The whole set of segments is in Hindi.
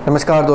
नमस्कार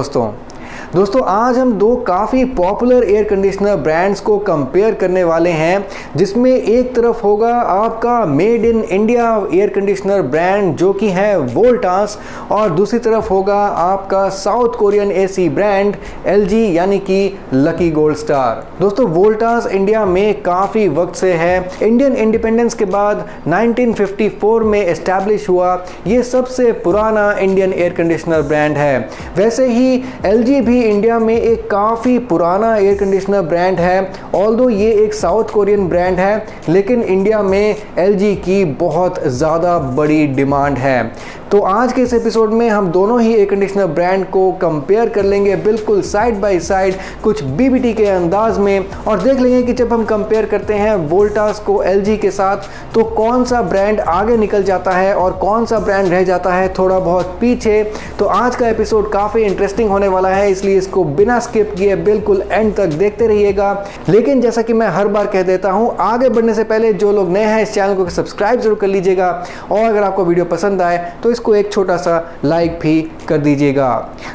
दोस्तों आज हम दो काफ़ी पॉपुलर एयर कंडीशनर ब्रांड्स को कंपेयर करने वाले हैं, जिसमें एक तरफ होगा आपका made in India air conditioner brand जो कि है वोल्टास, और दूसरी तरफ होगा आपका south Korean AC brand LG यानी कि लकी गोल्ड स्टार। दोस्तों वोल्टास इंडिया में काफ़ी वक्त से है। इंडियन इंडिपेंडेंस के बाद 1954 में एस्टैब्लिश हुआ ये सबसे पुराना इंडियन एयर कंडीशनर ब्रांड है। वैसे ही LG भी इंडिया में एक काफ़ी पुराना एयर कंडीशनर ब्रांड है। ऑल्दो ये एक साउथ कोरियन ब्रांड है, लेकिन इंडिया में LG की बहुत ज़्यादा बड़ी डिमांड है। तो आज के इस एपिसोड में हम दोनों ही एयर कंडीशनर ब्रांड को कंपेयर कर लेंगे बिल्कुल साइड बाय साइड कुछ BBT के अंदाज में, और देख लेंगे कि जब हम कंपेयर करते हैं वोल्टास को LG के साथ तो कौन सा ब्रांड आगे निकल जाता है और कौन सा ब्रांड रह जाता है थोड़ा बहुत पीछे। तो आज का एपिसोड काफ़ी इंटरेस्टिंग होने वाला है, इसलिए इसको बिना स्किप किए बिल्कुल एंड तक देखते रहिएगा। लेकिन जैसा कि मैं हर बार कह देता हूँ, आगे बढ़ने से पहले जो लोग नए हैं इस चैनल को सब्सक्राइब जरूर कर लीजिएगा, और अगर आपको वीडियो पसंद आए तो इसको एक छोटा सा लाइक भी कर दीजिएगा।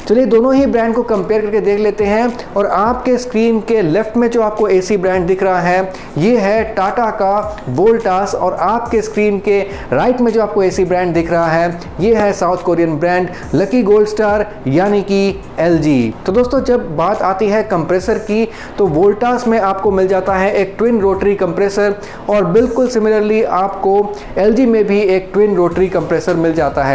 चलिए दोनों ही ब्रांड को कंपेयर करके देख लेते हैं। और आपके स्क्रीन के लेफ्ट में जो आपको एसी ब्रांड दिख रहा है ये है टाटा का वोल्टास, और आपके स्क्रीन के राइट में जो आपको एसी ब्रांड दिख रहा है ये है south Korean brand lucky gold star यानी कि LG। तो दोस्तों जब बात आती है कंप्रेसर की तो वोल्टास में आपको मिल जाता है एक ट्विन रोटरी कंप्रेसर, और बिल्कुल सिमिलरली आपको LG में भी एक ट्विन रोटरी कंप्रेसर मिल जाता है।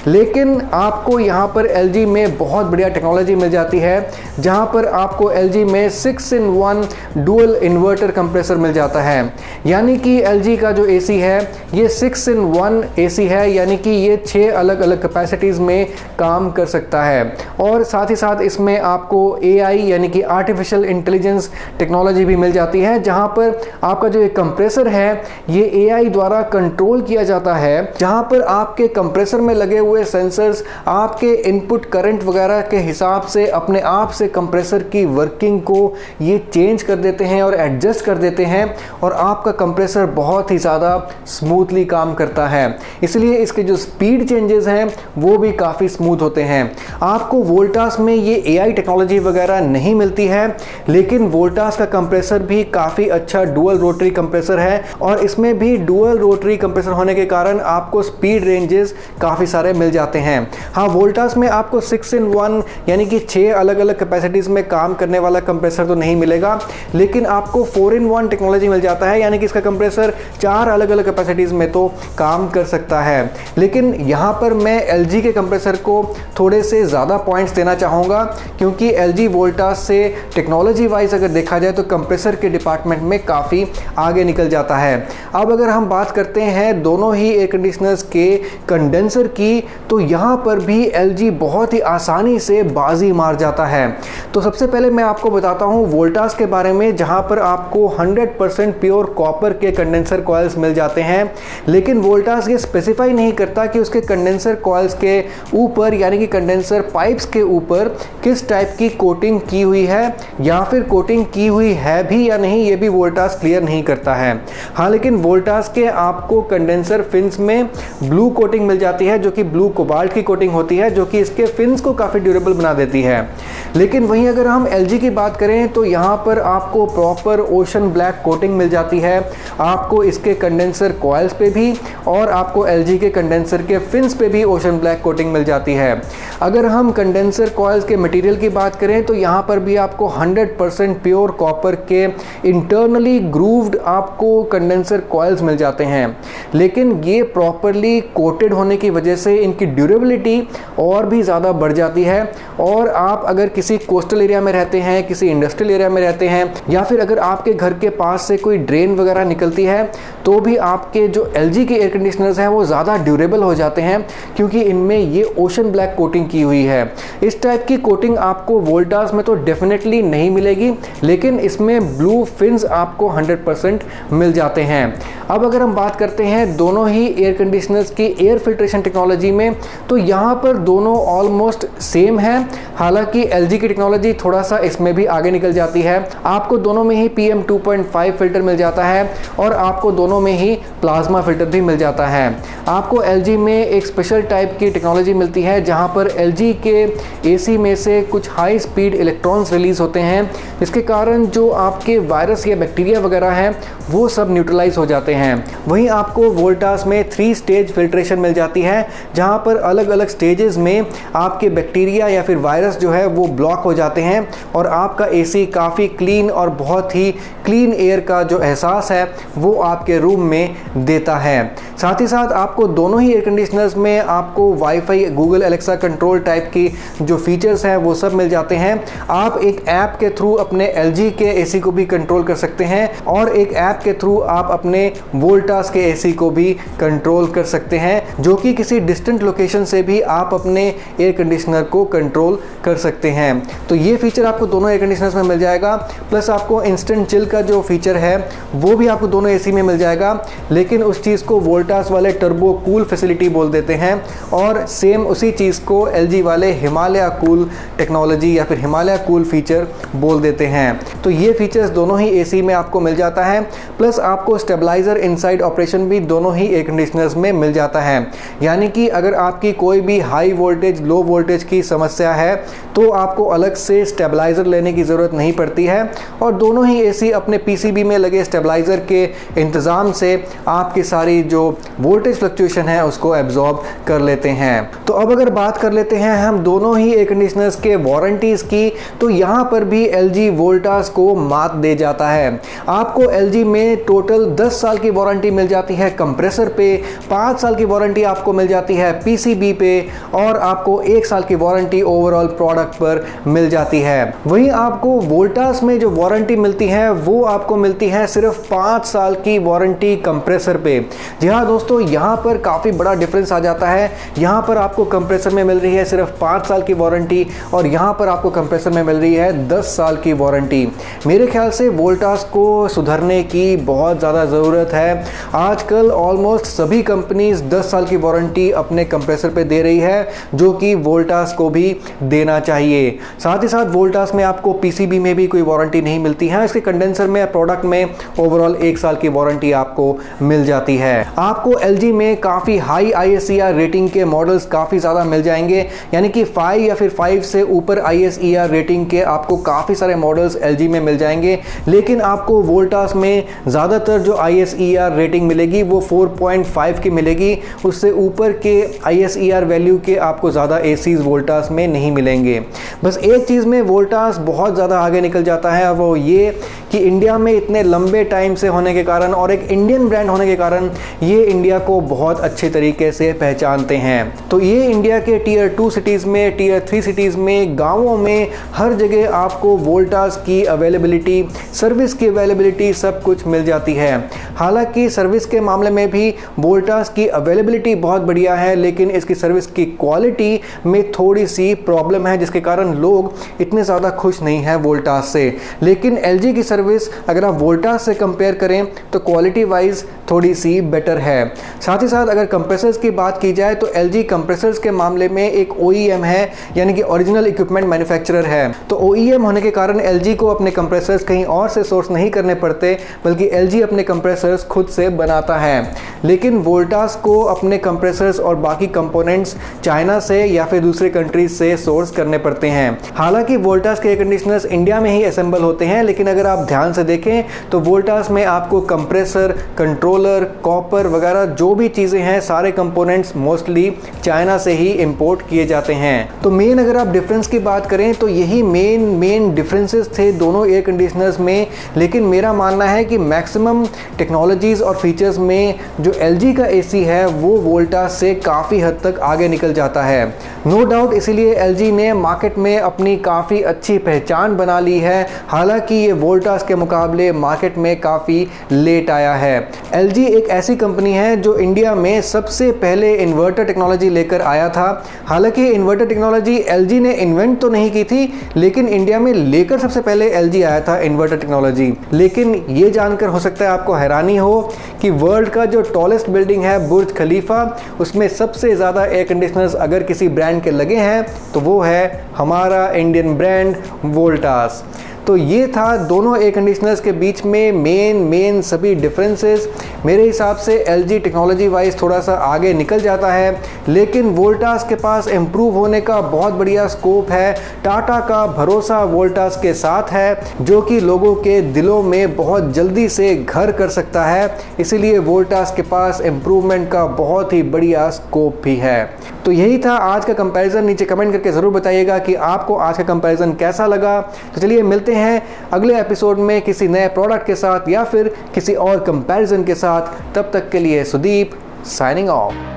लेकिन आपको यहाँ पर LG में बहुत बढ़िया टेक्नोलॉजी मिल जाती है, जहाँ पर आपको LG में 6-in-1 डुअल इन्वर्टर कंप्रेसर मिल जाता है। यानी कि LG का जो AC है ये 6-in-1 AC है, यानी कि ये 6 अलग अलग कैपेसिटीज़ में काम कर सकता है। और साथ ही साथ इसमें आपको AI यानी कि आर्टिफिशियल इंटेलिजेंस टेक्नोलॉजी भी मिल जाती है, जहाँ पर आपका जो एक कंप्रेसर है ये AI द्वारा कंट्रोल किया जाता है, जहाँ पर आपके कंप्रेसर में लगे हुए सेंसर्स आपके इनपुट करंट वगैरह के हिसाब से अपने आप से कंप्रेसर की वर्किंग को ये चेंज कर देते हैं और एडजस्ट कर देते हैं, और आपका कंप्रेसर बहुत ही ज़्यादा स्मूथली काम करता है। इसलिए इसके जो स्पीड चेंजेस हैं वो भी काफ़ी स्मूथ होते हैं। आपको वोल्टास में ये AI टेक्नोलॉजी वगैरह नहीं मिलती है, लेकिन वोल्टास का कंप्रेसर भी काफ़ी अच्छा डुअल रोटरी कंप्रेसर है, और इसमें भी डुअल रोटरी कंप्रेसर होने के कारण आपको स्पीड रेंजेस काफ़ी सारे मिल जाते हैं। हाँ, वोल्टास में आपको 6-in-1 यानी कि 6 अलग अलग कैपेसिटीज़ में काम करने वाला कंप्रेसर तो नहीं मिलेगा, लेकिन आपको 4-in-1 टेक्नोलॉजी मिल जाता है, यानी कि इसका कंप्रेसर 4 अलग अलग कैपेसिटीज़ में तो काम कर सकता है। लेकिन यहाँ पर मैं LG के कंप्रेसर को थोड़े से ज़्यादा पॉइंट्स देना चाहूँगा, क्योंकि LG वोल्टास से टेक्नोलॉजी वाइज अगर देखा जाए तो कंप्रेसर के डिपार्टमेंट में काफ़ी आगे निकल जाता है। अब अगर हम बात करते हैं दोनों ही एयर कंडीशनर्स के कंडेंसर की, तो यहाँ पर भी LG बहुत ही आसानी से बाजी मार जाता है। तो सबसे पहले मैं आपको बताता हूँ वोल्टास के बारे में, जहाँ पर आपको 100% प्योर कॉपर के कंडेंसर कॉइल्स मिल जाते हैं। लेकिन वोल्टास ये स्पेसिफाई नहीं करता कि उसके कंडेंसर कॉइल्स के ऊपर यानी कि कंडेंसर पाइप्स के ऊपर किस टाइप की कोटिंग की हुई है, या फिर कोटिंग की हुई है भी या नहीं, ये भी वोल्टास क्लियर नहीं करता है। हाँ, लेकिन वोल्टास के आपको कंडेंसर फिन्स में ब्लू कोटिंग मिल जाती है, जो कि ब्लू कोबाल्ट की कोटिंग होती है, जो कि इसके फिन्स को काफ़ी ड्यूरेबल बना देती है। लेकिन वहीं अगर हम LG की बात करें तो यहाँ पर आपको प्रॉपर ओशन ब्लैक कोटिंग मिल जाती है, आपको इसके कंडेंसर कॉइल्स पे भी, और आपको LG के कंडेंसर के फिन्स पे भी ओशन ब्लैक कोटिंग मिल जाती है। अगर हम कंडेंसर कॉइल्स के मटेरियल की बात करें तो यहाँ पर भी आपको 100% प्योर कॉपर के इंटरनली ग्रूव्ड आपको कंडेंसर कॉइल्स मिल जाते हैं। लेकिन ये प्रॉपरली कोटेड होने की वजह से इनकी ड्यूरेबिलिटी और भी ज़्यादा बढ़ जाती है, और आप अगर किसी कोस्टल एरिया में रहते हैं, किसी इंडस्ट्रियल एरिया में रहते हैं, या फिर अगर आपके घर के पास से कोई ड्रेन वगैरह निकलती है, तो भी आपके जो LG के एयर कंडीशनर्स हैं वो ज़्यादा ड्यूरेबल हो जाते हैं, क्योंकि इनमें ये ओशन ब्लैक कोटिंग की हुई है। इस टाइप की कोटिंग आपको वोल्टास में तो डेफिनेटली नहीं मिलेगी, लेकिन इसमें ब्लू फिन्स आपको 100% मिल जाते हैं। अब अगर हम बात करते हैं दोनों ही एयर कंडीशनर्स की एयर फिल्ट्रेशन टेक्नोलॉजी में, तो यहाँ पर दोनों ऑलमोस्ट सेम है। हालांकि LG की टेक्नोलॉजी थोड़ा सा इसमें भी आगे निकल जाती है। आपको दोनों में ही PM 2.5 फिल्टर मिल जाता है और आपको दोनों में ही प्लाज्मा फिल्टर भी मिल जाता है। आपको LG में एक स्पेशल टाइप की टेक्नोलॉजी मिलती है जहाँ पर LG के AC में से कुछ हाई स्पीड इलेक्ट्रॉन्स रिलीज होते हैं, जिसके कारण जो आपके वायरस या बैक्टीरिया वगैरह हैं वो सब न्यूट्रलाइज हो जाते हैं। वहीं आपको वोल्टास में 3 स्टेज फिल्ट्रेशन मिल जाती है, जहाँ पर अलग अलग स्टेजेस में आपके बैक्टीरिया या फिर वायरस जो है वो ब्लॉक हो जाते हैं और आपका AC काफ़ी क्लीन और बहुत ही क्लीन एयर का जो एहसास है वो आपके रूम में देता है। साथ ही साथ आपको दोनों ही एयर कंडीशनर्स में आपको wifi, Google Alexa control type की जो फीचर्स हैं वो सब मिल जाते हैं। आप एक ऐप के थ्रू अपने LG के AC को भी कंट्रोल कर सकते हैं और एक ऐप के थ्रू आप अपने वोल्टास के AC को भी कंट्रोल कर सकते हैं, जो कि किसी डिस्टेंट लोकेशन से भी आप अपने एयर कंडीशनर को कंट्रोल कर सकते हैं। तो ये फीचर आपको दोनों एयर कंडीशनर्स में मिल जाएगा। प्लस आपको इंस्टेंट चिल का जो फीचर है वो भी आपको दोनों AC में मिल जाएगा, लेकिन उस चीज़ को वोल्टास वाले टर्बो कूल फैसिलिटी बोल देते हैं और सेम उसी चीज़ को LG वाले हिमालय कूल टेक्नोलॉजी या फिर हिमालय कूल फीचर बोल देते हैं। तो ये फीचर्स दोनों ही AC में आपको मिल जाता है। प्लस आपको स्टेबलाइजर इनसाइड ऑपरेशन भी दोनों ही एयर कंडीशनर्स में मिल जाता है, यानी कि अगर आपकी कोई भी हाई वोल्टेज लो वोल्टेज की समस्या है तो आपको अलग से स्टेबलाइजर लेने की ज़रूरत नहीं पड़ती है और दोनों ही AC अपने PCB में लगे स्टेबलाइजर के इंतज़ाम से आपकी सारी जो वोल्टेज फ्लक्चुएशन है उसको एब्जॉर्ब कर लेते हैं। तो अब अगर बात कर लेते हैं हम दोनों ही एयर कंडीशनर्स के वारंटीज़ की, तो यहाँ पर भी LG वोल्टास को मात दे जाता है। आपको LG में टोटल 10 साल की वारंटी मिल जाती है कंप्रेसर पे, 5 साल की वारंटी आपको मिल जाती है PCB पे और आपको 1 साल की वारंटी ओवरऑल प्रोडक्ट पर मिल जाती है। वहीं आपको वोल्टास में जो वारंटी मिलती है वो आपको मिलती है सिर्फ 5 साल की वारंटी कंप्रेसर पे। जी हाँ दोस्तों, यहाँ पर काफ़ी बड़ा डिफरेंस आ जाता है। यहाँ पर आपको कंप्रेसर में मिल रही है सिर्फ 5 साल की वारंटी और यहाँ पर आपको कंप्रेसर में मिल रही है 10 साल की वारंटी। मेरे ख्याल से वोल्टास को सुधरने की बहुत ज़्यादा ज़रूरत है। आजकल ऑलमोस्ट सभी कंपनीज 10 साल की वारंटी अपने कंप्रेसर पे दे रही है, जो कि वोल्टास को भी देना चाहिए। साथ ही साथ वोल्टास में आपको PCB में भी कोई वारंटी नहीं मिलती है। इसके कंडेंसर में प्रोडक्ट में ओवरऑल 1 साल की वारंटी आपको मिल जाती है। आपको LG में काफ़ी हाई ISER रेटिंग के मॉडल्स काफ़ी ज़्यादा मिल जाएंगे, यानी कि 5 या फिर 5 से ऊपर ISER रेटिंग के आपको काफ़ी सारे मॉडल्स LG में मिल जाएंगे। लेकिन आपको वोल्टास में ज़्यादातर जो ISER रेटिंग मिलेगी वो 4.5 की मिलेगी। उससे ऊपर के ISER वैल्यू के आपको ज़्यादा ACs वोल्टास में नहीं मिलेंगे। बस एक चीज़ में वोल्टास बहुत ज़्यादा आगे निकल जाता है और वो ये कि इंडिया में इतने लंबे टाइम से होने के कारण और एक इंडियन ब्रांड होने के कारण ये इंडिया को बहुत अच्छे तरीके से पहचानते हैं। तो ये इंडिया के Tier 2 सिटीज़ में, Tier 3 सिटीज़ में, गाँवों में हर जगह आपको वोल्टास की अवेलेबिलिटी, सर्विस की अवेलेबिलिटी सब कुछ मिल जाती है। हालांकि सर्विस के मामले में भी वोल्टास की अवेलेबिलिटी बहुत बढ़िया है, लेकिन इसकी सर्विस की क्वालिटी में थोड़ी सी प्रॉब्लम है, जिसके कारण लोग इतने ज़्यादा खुश नहीं हैं वोल्टास से। लेकिन LG की सर्विस अगर आप वोल्टास से कंपेयर करें तो क्वालिटी वाइज थोड़ी सी बेटर है। साथ ही साथ अगर कंप्रेसर्स की बात की जाए तो LG कंप्रेसर्स के मामले में एक OEM है, यानी कि ओरिजिनल इक्विपमेंट मैन्युफैक्चरर है। तो OEM होने के कारण LG को अपने कंप्रेसर्स कहीं और से सोर्स नहीं करने पड़ते, बल्कि LG अपने कंप्रेसर्स खुद से बनाता है। लेकिन वोल्टास को अपने कंप्रेसर्स और बाकी कंपोनेंट्स चाइना से या फिर दूसरे कंट्रीज से सोर्स करने पड़ते हैं। हालांकि वोल्टास के एयर कंडीशनर्स इंडिया में ही असेंबल होते हैं, लेकिन अगर आप ध्यान से देखें तो वोल्टास में आपको कंप्रेसर, कंट्रोलर, कॉपर वगैरह जो भी चीज़ें हैं सारे कंपोनेंट्स मोस्टली चाइना से ही इंपोर्ट किए जाते हैं। तो मेन अगर आप डिफरेंस की बात करें तो यही मेन डिफरेंसेस थे दोनों एयर कंडीशनर्स में। लेकिन मेरा मानना है कि मैक्सिमम टेक्नोलॉजीज़ और फीचर्स में जो LG का AC है वो वोल्टास से काफ़ी हद तक आगे निकल जाता है। नो डाउट इसीलिए LG ने मार्केट में अपनी काफ़ी अच्छी पहचान बना ली है। हालांकि ये वोल्टास के मुकाबले मार्केट में काफ़ी लेट आया है। LG एक ऐसी कंपनी है जो इंडिया में सबसे पहले इन्वर्टर टेक्नोलॉजी लेकर आया था। हालांकि इन्वर्टर टेक्नोलॉजी LG ने इन्वेंट तो नहीं की थी, लेकिन इंडिया में लेकर सबसे पहले LG आया था इन्वर्टर टेक्नोलॉजी। लेकिन ये जानकर हो सकता है आपको हैरानी हो कि वर्ल्ड का जो टॉलेस्ट बिल्डिंग है बुर्ज खलीफा, उसमें सबसे ज़्यादा एयर कंडीशनर्स अगर किसी ब्रांड के लगे हैं तो वो है हमारा इंडियन ब्रांड वोल्टास। तो ये था दोनों एयर कंडीशनर्स के बीच में मेन सभी डिफरेंसेस। मेरे हिसाब से LG टेक्नोलॉजी वाइज थोड़ा सा आगे निकल जाता है, लेकिन वोल्टास के पास इम्प्रूव होने का बहुत बढ़िया स्कोप है। टाटा का भरोसा वोल्टास के साथ है, जो कि लोगों के दिलों में बहुत जल्दी से घर कर सकता है। इसीलिए वोल्टास के पास इम्प्रूवमेंट का बहुत ही बढ़िया स्कोप भी है। तो यही था आज का कंपैरिजन। नीचे कमेंट करके ज़रूर बताइएगा कि आपको आज का कंपैरिजन कैसा लगा। तो चलिए मिलते हैं अगले एपिसोड में किसी नए प्रोडक्ट के साथ या फिर किसी और कंपैरिजन के साथ। तब तक के लिए सुदीप साइनिंग ऑफ।